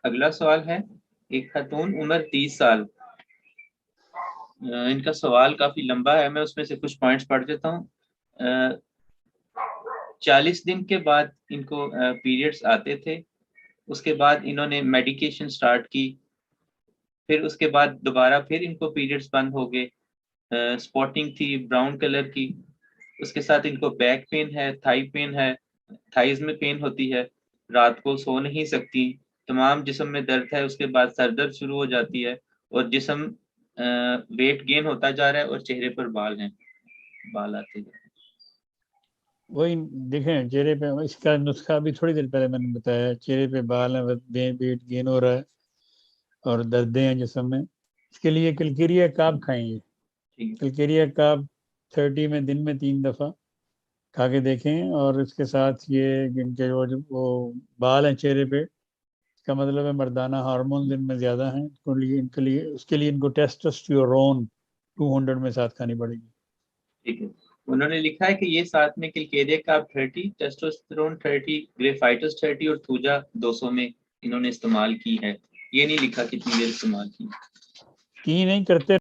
अगला सवाल है, एक खातून उम्र 30 साल। इनका सवाल काफी लंबा है, मैं उसमें से कुछ पॉइंट्स पढ़ देता हूँ। 40 दिन के बाद इनको पीरियड्स आते थे। उसके बाद इन्होंने मेडिकेशन स्टार्ट की, फिर उसके बाद दोबारा फिर इनको पीरियड्स बंद हो गए। स्पॉटिंग थी ब्राउन कलर की। उसके साथ इनको बैक पेन है, थाई पेन है, थाइज में पेन होती है, रात को सो नहीं सकती, तमाम जिस्म में दर्द है, उसके बाद सर दर्द शुरू हो जाती है, और जिस्म वेट गेन होता जा रहा है, और चेहरे पर बाल हैं, बाल आते जा रहे हैं। वही देखें, चेहरे पे इसका नुस्खा अभी थोड़ी देर पहले मैंने बताया, चेहरे पे बाल है, वेट गेन हो रहा है और दर्दें हैं जिस्म में। इसके लिए कलकेरिया काब खाएंगे। कलकेरिया काब 30 में दिन में 3 दफ़ा खा के देखें। और इसके साथ ये इनके वो बाल हैं चेहरे पे, इसका मतलब है मर्दाना हार्मोन इनमें ज़्यादा हैं। इनके लिए उसके लिए इनको टेस्टोस्टेरोन 200 में साथ खानी पड़ेगी। ठीक है। उन्होंने लिखा है कि ये साथ में कलकेरिया काब 30, टेस्टोस्टेरोन 30, ग्रेफाइटस 30 और थूजा 200 में इन्होंने इस्तेमाल की है। ये नहीं लिखा कितनी देर इस्तेमाल की नहीं करते